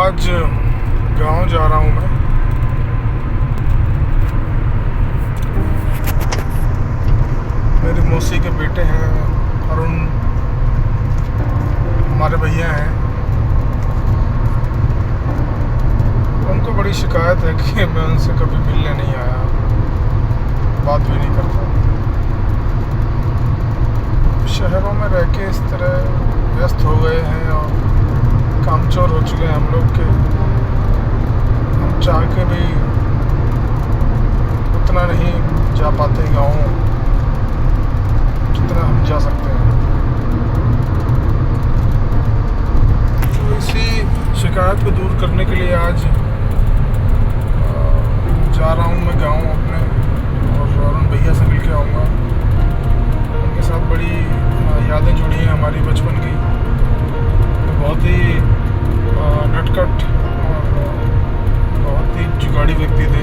आज गांव जा रहा हूं मैं। मेरी मौसी के बेटे हैं अरुण, हमारे भैया हैं। उनको बड़ी शिकायत है कि मैं उनसे कभी मिलने नहीं आया, बात भी नहीं करता। शहरों में रह के इस तरह व्यस्त हो गए हैं और कामचोर हो चुके हैं हम लोग के। हम चाह के भी उतना नहीं जा पाते गाँव जितना हम जा सकते हैं। तो इसी शिकायत को दूर करने के लिए आज जा रहा हूँ मैं गाँव अपने, और अरुण भैया से मिल के आऊँगा। उनके साथ बड़ी यादें जुड़ी हैं हमारी बचपन की। बहुत ही नटखट और बहुत ही जुगाड़ी व्यक्ति थे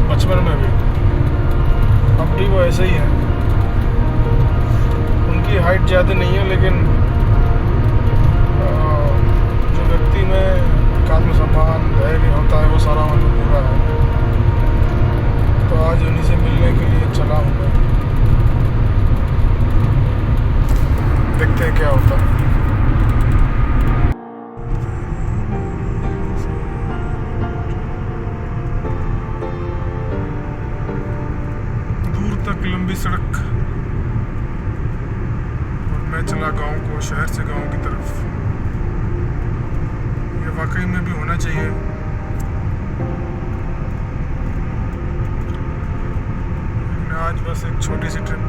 बचपन में भी। अब भी वो ऐसे ही हैं। उनकी हाइट ज़्यादा नहीं है, लेकिन जो व्यक्ति में आत्मसम्मान धैर्य होता है वो सारा उनमें पूरा है। तो आज उन्हीं से मिलने के लिए चला हूँ मैं। देखते हैं क्या होता है। दूर तक लंबी सड़क और मैं चला गांव को, शहर से गांव की तरफ। ये वाकई में भी होना चाहिए। लेकिन आज बस एक छोटी सी ट्रिप।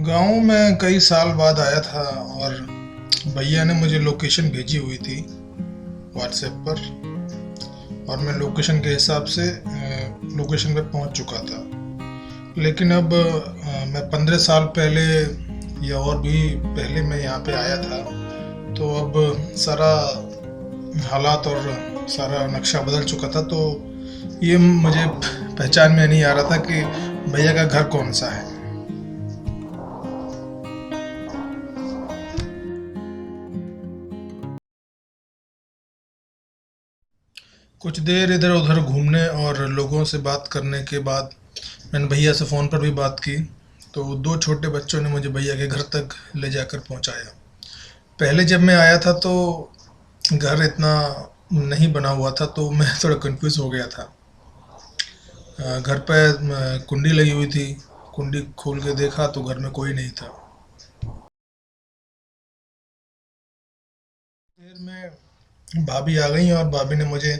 गांव में कई साल बाद आया था और भैया ने मुझे लोकेशन भेजी हुई थी व्हाट्सएप पर, और मैं लोकेशन के हिसाब से लोकेशन पे पहुंच चुका था। लेकिन अब मैं 15 साल पहले या और भी पहले मैं यहाँ पे आया था, तो अब सारा हालात और सारा नक्शा बदल चुका था। तो ये मुझे पहचान में नहीं आ रहा था कि भैया का घर कौन सा है। कुछ देर इधर उधर घूमने और लोगों से बात करने के बाद मैंने भैया से फ़ोन पर भी बात की। तो 2 छोटे बच्चों ने मुझे भैया के घर तक ले जाकर पहुंचाया। पहले जब मैं आया था तो घर इतना नहीं बना हुआ था, तो मैं थोड़ा कंफ्यूज हो गया था। घर पे कुंडी लगी हुई थी। कुंडी खोल के देखा तो घर में कोई नहीं था। देर में भाभी आ गई और भाभी ने मुझे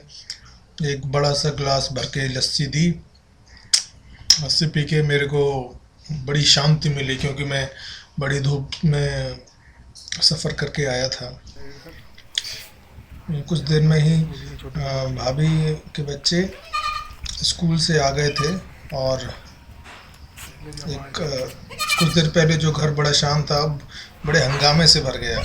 एक बड़ा सा ग्लास भर के लस्सी दी। लस्सी पी के मेरे को बड़ी शांति मिली, क्योंकि मैं बड़ी धूप में सफ़र करके आया था। कुछ देर में ही भाभी के बच्चे स्कूल से आ गए थे, और कुछ देर पहले जो घर बड़ा शांत था अब बड़े हंगामे से भर गया।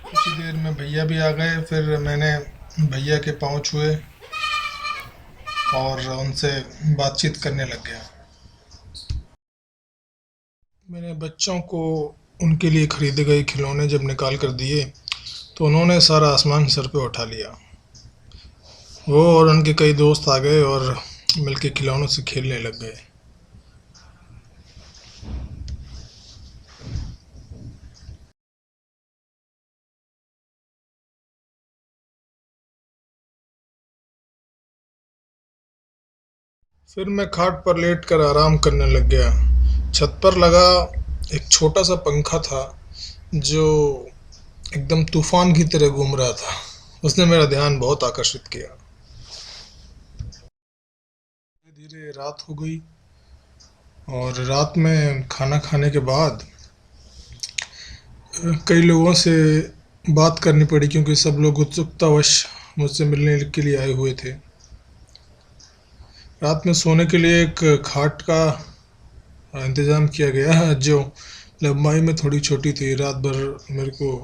कुछ देर में भैया भी आ गए। फिर मैंने भैया के पाँव छुए और उनसे बातचीत करने लग गया। मैंने बच्चों को उनके लिए खरीदे गए खिलौने जब निकाल कर दिए तो उन्होंने सारा आसमान सर पे उठा लिया। वो और उनके कई दोस्त आ गए और मिलके खिलौनों से खेलने लग गए। फिर मैं खाट पर लेटकर आराम करने लग गया। छत पर लगा एक छोटा सा पंखा था जो एकदम तूफान की तरह घूम रहा था। उसने मेरा ध्यान बहुत आकर्षित किया। धीरे धीरे रात हो गई और रात में खाना खाने के बाद कई लोगों से बात करनी पड़ी, क्योंकि सब लोग उत्सुकतावश मुझसे मिलने के लिए आए हुए थे। रात में सोने के लिए एक खाट का इंतज़ाम किया गया जो लंबाई में थोड़ी छोटी थी। रात भर मेरे को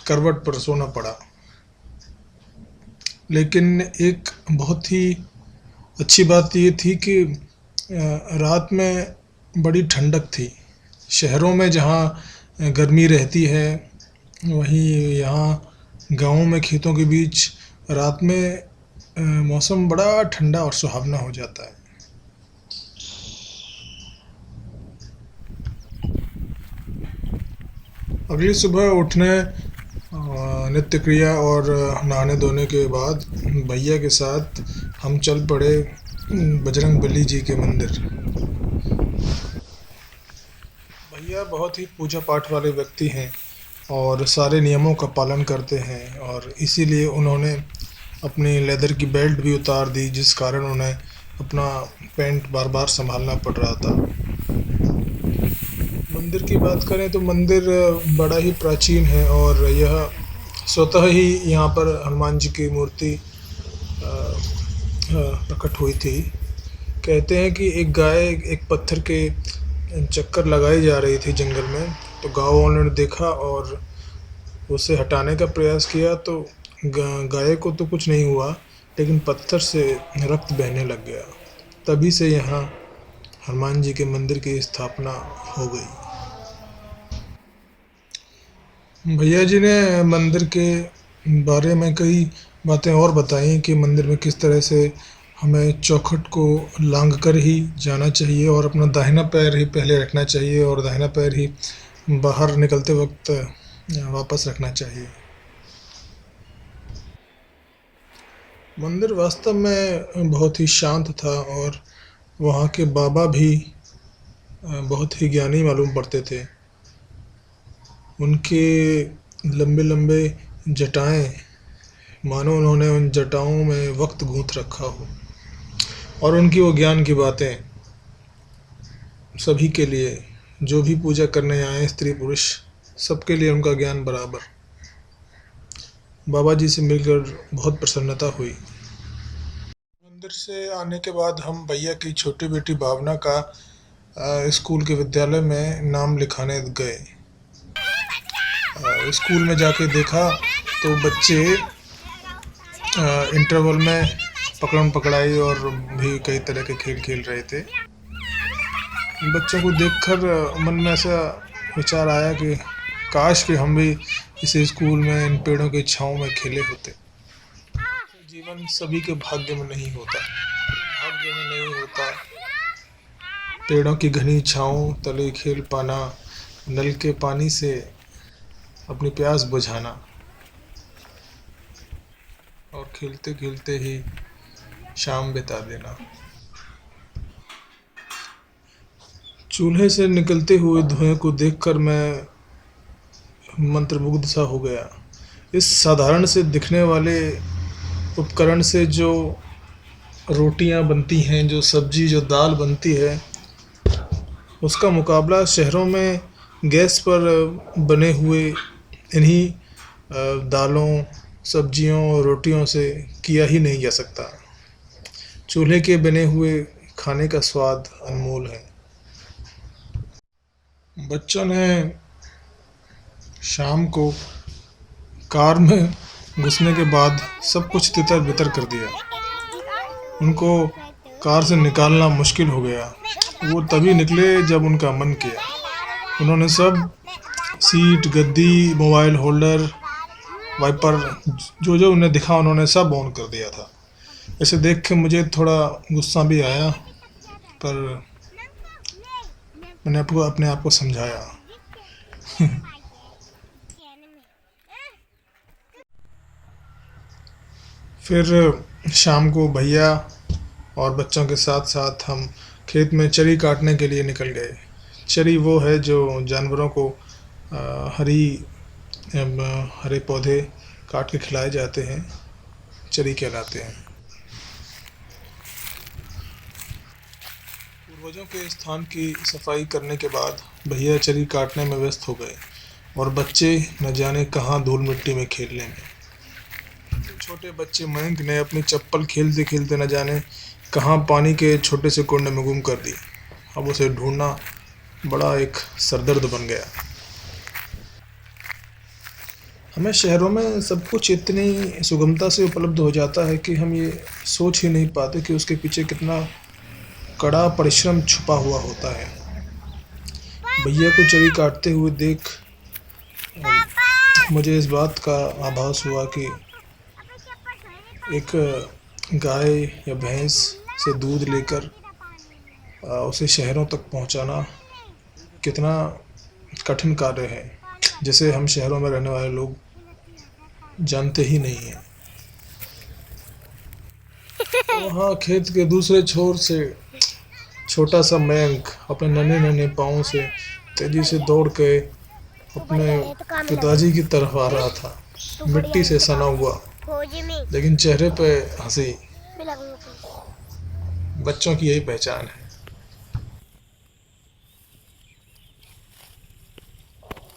करवट पर सोना पड़ा। लेकिन एक बहुत ही अच्छी बात ये थी कि रात में बड़ी ठंडक थी। शहरों में जहाँ गर्मी रहती है वहीं यहाँ गाँव में खेतों के बीच रात में मौसम बड़ा ठंडा और सुहावना हो जाता है। अगली सुबह उठने, नित्य क्रिया और नहाने धोने के बाद भैया के साथ हम चल पड़े बजरंग बली जी के मंदिर। भैया बहुत ही पूजा पाठ वाले व्यक्ति हैं और सारे नियमों का पालन करते हैं, और इसीलिए उन्होंने अपनी लेदर की बेल्ट भी उतार दी, जिस कारण उन्हें अपना पैंट बार बार संभालना पड़ रहा था। मंदिर की बात करें तो मंदिर बड़ा ही प्राचीन है, और यह स्वतः ही यहाँ पर हनुमान जी की मूर्ति प्रकट हुई थी। कहते हैं कि एक गाय एक पत्थर के चक्कर लगाई जा रही थी जंगल में, तो गाँव वालों ने देखा और उसे हटाने का प्रयास किया, तो गाय को तो कुछ नहीं हुआ, लेकिन पत्थर से रक्त बहने लग गया। तभी से यहाँ हनुमान जी के मंदिर की स्थापना हो गई। भैया जी ने मंदिर के बारे में कई बातें और बताई कि मंदिर में किस तरह से हमें चौखट को लांघ कर ही जाना चाहिए और अपना दाहिना पैर ही पहले रखना चाहिए और दाहिना पैर ही बाहर निकलते वक्त वापस रखना चाहिए। मंदिर वास्तव में बहुत ही शांत था, और वहाँ के बाबा भी बहुत ही ज्ञानी मालूम पड़ते थे। उनके लंबे लंबे जटाएं, मानो उन्होंने उन जटाओं में वक्त गूंथ रखा हो, और उनकी वो ज्ञान की बातें सभी के लिए, जो भी पूजा करने आए स्त्री पुरुष, सबके लिए उनका ज्ञान बराबर। बाबा जी से मिलकर बहुत प्रसन्नता हुई। मंदिर से आने के बाद हम भैया की छोटी बेटी भावना का स्कूल के विद्यालय में नाम लिखाने गए। स्कूल में जाके देखा तो बच्चे इंटरवल में पकड़म पकड़ाई और भी कई तरह के खेल खेल रहे थे। बच्चों को देखकर मन में ऐसा विचार आया कि काश कि हम भी इस स्कूल में इन पेड़ों की छाँव में खेले होते। जीवन सभी के भाग्य में नहीं होता, भाग्य में नहीं होता पेड़ों की घनी छाँव तले खेल पाना, नल के पानी से अपनी प्यास बुझाना, और खेलते खेलते ही शाम बिता देना। चूल्हे से निकलते हुए धुएं को देखकर मैं मंत्रमुग्ध सा हो गया। इस साधारण से दिखने वाले उपकरण से जो रोटियां बनती हैं, जो सब्जी, जो दाल बनती है, उसका मुकाबला शहरों में गैस पर बने हुए इन्हीं दालों, सब्जियों और रोटियों से किया ही नहीं जा सकता। चूल्हे के बने हुए खाने का स्वाद अनमोल है। बच्चों ने शाम को कार में घुसने के बाद सब कुछ तितर बितर कर दिया। उनको कार से निकालना मुश्किल हो गया। वो तभी निकले जब उनका मन किया। उन्होंने सब सीट, गद्दी, मोबाइल होल्डर, वाइपर, जो जो उन्हें दिखा उन्होंने सब ऑन कर दिया था। इसे देख के मुझे थोड़ा गुस्सा भी आया, पर मैंने अपने आप को समझाया। फिर शाम को भैया और बच्चों के साथ साथ हम खेत में चरी काटने के लिए निकल गए। चरी वो है जो जानवरों को हरे पौधे काट के खिलाए जाते हैं, चरी कहलाते हैं। पूर्वजों के स्थान की सफाई करने के बाद भैया चरी काटने में व्यस्त हो गए, और बच्चे न जाने कहाँ धूल मिट्टी में खेलने में। छोटे बच्चे मयंक ने अपनी चप्पल खेलते खेलते न जाने कहाँ पानी के छोटे से कुंड में गुम कर दी। अब उसे ढूंढना बड़ा एक सरदर्द बन गया। हमें शहरों में सब कुछ इतनी सुगमता से उपलब्ध हो जाता है कि हम ये सोच ही नहीं पाते कि उसके पीछे कितना कड़ा परिश्रम छुपा हुआ होता है। भैया को चरी काटते हुए देख मुझे इस बात का आभास हुआ कि एक गाय या भैंस से दूध लेकर उसे शहरों तक पहुंचाना कितना कठिन कार्य है, जिसे हम शहरों में रहने वाले लोग जानते ही नहीं हैं। वहाँ खेत के दूसरे छोर से छोटा सा मयंक अपने नन्हे नन्हे पाँव से तेजी से दौड़ के अपने पिताजी की तरफ आ रहा था, मिट्टी से सना हुआ, लेकिन चेहरे पे हंसी। बच्चों की यही पहचान है।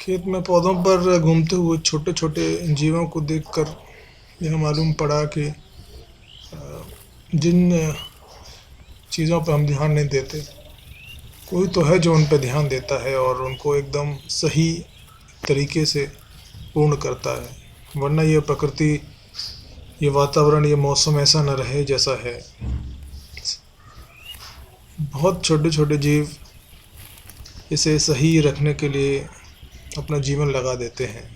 खेत में पौधों पर घूमते हुए छोटे छोटे जीवों को देखकर यह मालूम पड़ा कि जिन चीज़ों पर हम ध्यान नहीं देते, कोई तो है जो उन पर ध्यान देता है और उनको एकदम सही तरीके से पूर्ण करता है। वरना ये प्रकृति, ये वातावरण, ये मौसम ऐसा न रहे जैसा है। बहुत छोटे छोटे जीव इसे सही रखने के लिए अपना जीवन लगा देते हैं।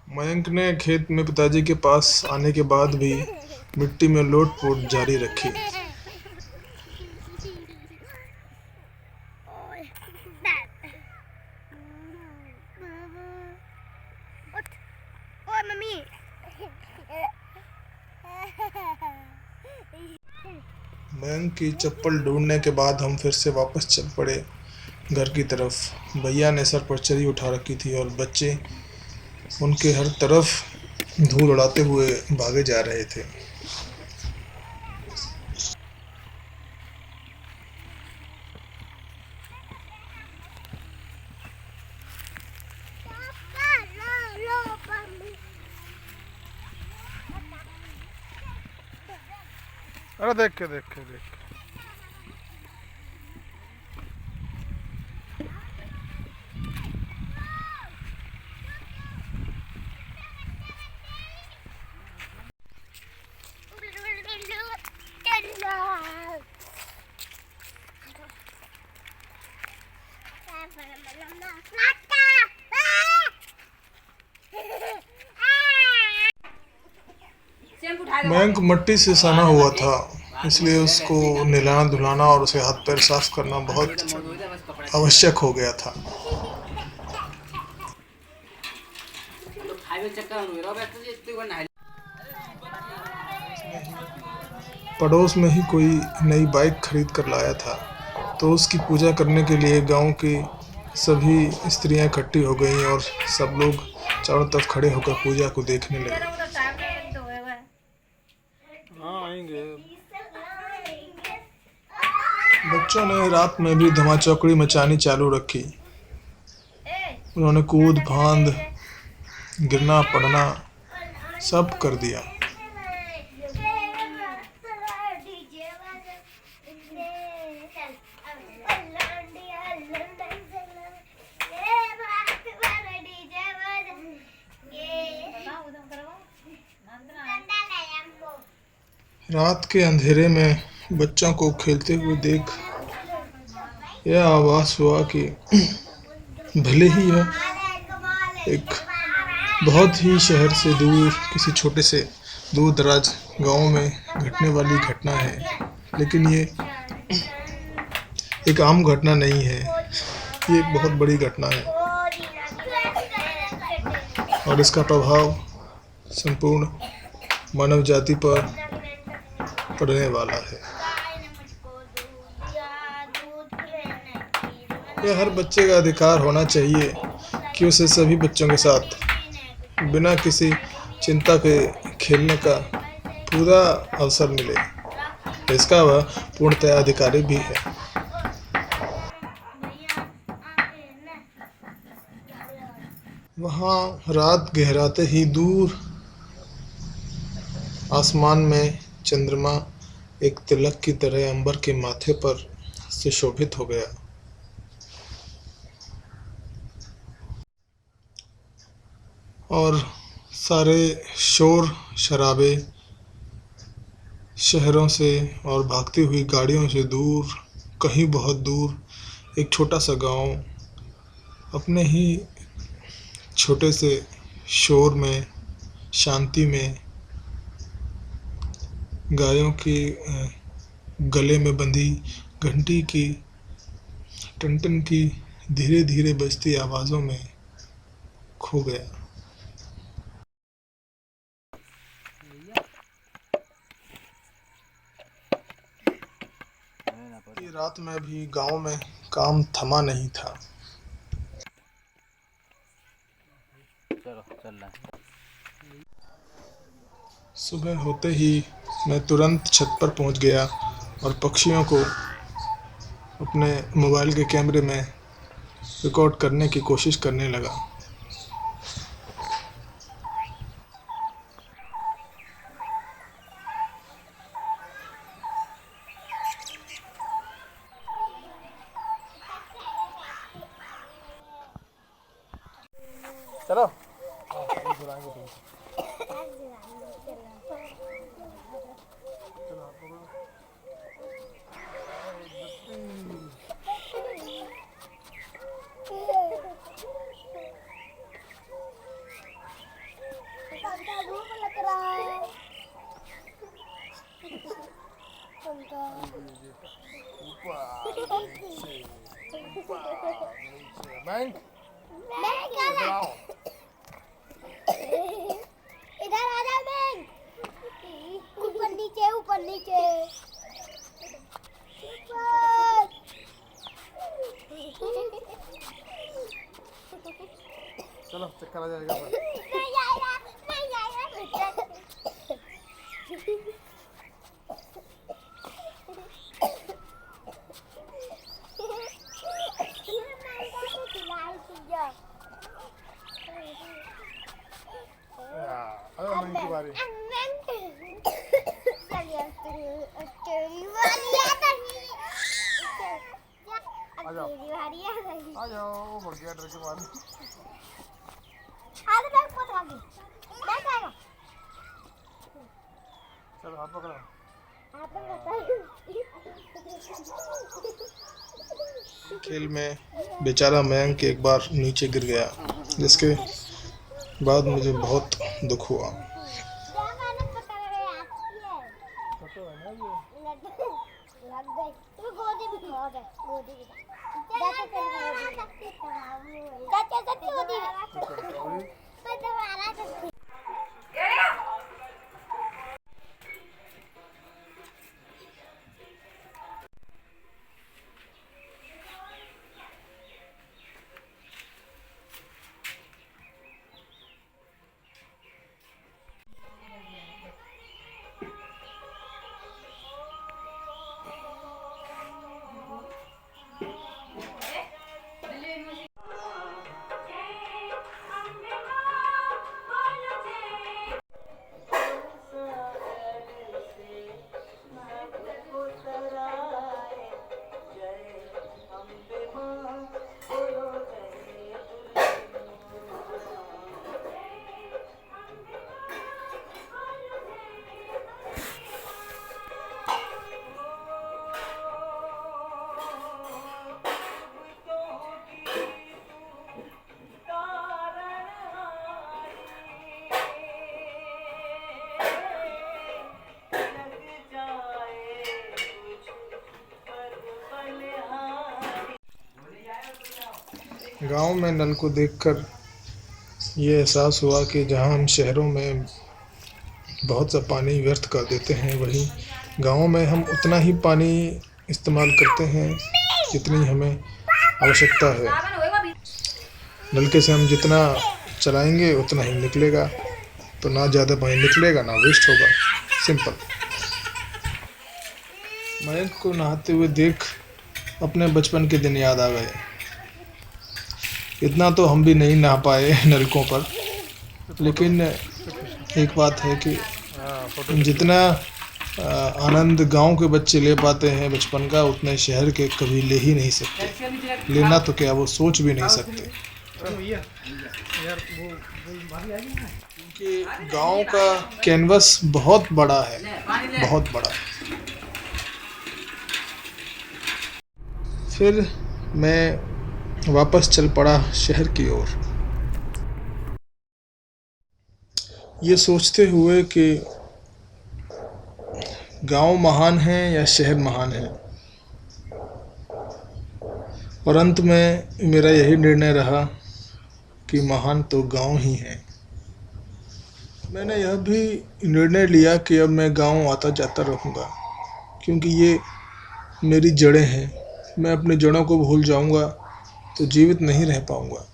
मयंक ने खेत में पिताजी के पास आने के बाद भी मिट्टी में लोट-पोट जारी रखी। मयंक की चप्पल ढूंढने के बाद हम फिर से वापस चल पड़े घर की तरफ। भैया ने सर पर चरी उठा रखी थी और बच्चे उनके हर तरफ धूल उड़ाते हुए भागे जा रहे थे। अरे देख के मयंक मिट्टी से सना हुआ था, इसलिए उसको नहलाना धुलाना और उसे हाथ पैर साफ करना बहुत आवश्यक हो गया था। पड़ोस में ही कोई नई बाइक खरीद कर लाया था, तो उसकी पूजा करने के लिए गांव की सभी स्त्रियां इकट्ठी हो गईं और सब लोग चारों तरफ खड़े होकर पूजा को देखने लगे। बच्चों ने रात में भी धमाचौकड़ी मचानी चालू रखी। उन्होंने कूद फांद, गिरना पड़ना सब कर दिया। रात के अंधेरे में बच्चों को खेलते हुए देख यह आभास हुआ कि भले ही यह एक बहुत ही शहर से दूर किसी छोटे से दूर दराज गांव में घटने वाली घटना है, लेकिन ये एक आम घटना नहीं है, ये एक बहुत बड़ी घटना है और इसका प्रभाव संपूर्ण मानव जाति पर पड़ने वाला है। यह हर बच्चे का अधिकार होना चाहिए कि उसे सभी बच्चों के साथ बिना किसी चिंता के खेलने का पूरा अवसर मिले। इसका वह पूर्णतः अधिकारी भी है। वहाँ रात गहराते ही दूर आसमान में चंद्रमा एक तिलक की तरह अंबर के माथे पर से शोभित हो गया। और सारे शोर शराबे शहरों से और भागती हुई गाड़ियों से दूर, कहीं बहुत दूर एक छोटा सा गांव अपने ही छोटे से शोर में, शांति में, गायों की गले में बंधी घंटी की टन-टन की धीरे धीरे बजती आवाज़ों में खो गया। कि रात में भी गांव में काम थमा नहीं था। चलो चल रहा है। सुबह होते ही मैं तुरंत छत पर पहुंच गया और पक्षियों को अपने मोबाइल के कैमरे में रिकॉर्ड करने की कोशिश करने लगा। चलो धूप लग रहा है। बैंक इधर आ जा बैंक। ऊपर नीचे ऊपर नीचे चलो चक्कर आ जाएगा पर। नहीं आएगा नहीं आएगा। अरे बैंक की बारी। आ जाओ बढ़ गया डर के मारे। चलो हाथ पकड़ो। खेल में बेचारा मयंक एक बार नीचे गिर गया, जिसके बाद मुझे बहुत दुख हुआ। गांव में नल को देखकर ये एहसास हुआ कि जहां हम शहरों में बहुत सा पानी व्यर्थ कर देते हैं, वहीं गांवों में हम उतना ही पानी इस्तेमाल करते हैं जितनी हमें आवश्यकता है। नलके से हम जितना चलाएंगे उतना ही निकलेगा, तो ना ज़्यादा पानी निकलेगा ना वेस्ट होगा। सिंपल। मयंक को नहाते हुए देख अपने बचपन के दिन याद आ गए। इतना तो हम भी नहीं नहा पाए नलकों पर, लेकिन एक बात है कि जितना आनंद गांव के बच्चे ले पाते हैं बचपन का, उतने शहर के कभी ले ही नहीं सकते। लेना तो क्या, वो सोच भी नहीं सकते, क्योंकि गांव का कैनवस बहुत बड़ा है, बहुत बड़ा। फिर मैं वापस चल पड़ा शहर की ओर, ये सोचते हुए कि गांव महान है या शहर महान है। और अंत में मेरा यही निर्णय रहा कि महान तो गांव ही है। मैंने यह भी निर्णय लिया कि अब मैं गांव आता जाता रहूँगा, क्योंकि ये मेरी जड़ें हैं। मैं अपनी जड़ों को भूल जाऊँगा तो जीवित नहीं रह पाऊँगा।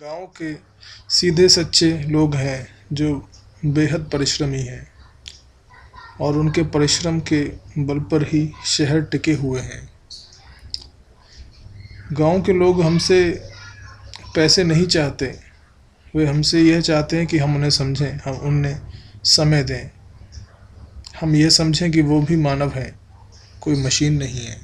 गांव के सीधे सच्चे लोग हैं जो बेहद परिश्रमी हैं, और उनके परिश्रम के बल पर ही शहर टिके हुए हैं। गांव के लोग हमसे पैसे नहीं चाहते, वे हमसे यह चाहते हैं कि हम उन्हें समझें, हम उन्हें समय दें, हम यह समझें कि वो भी मानव हैं, कोई मशीन नहीं है।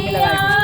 लगा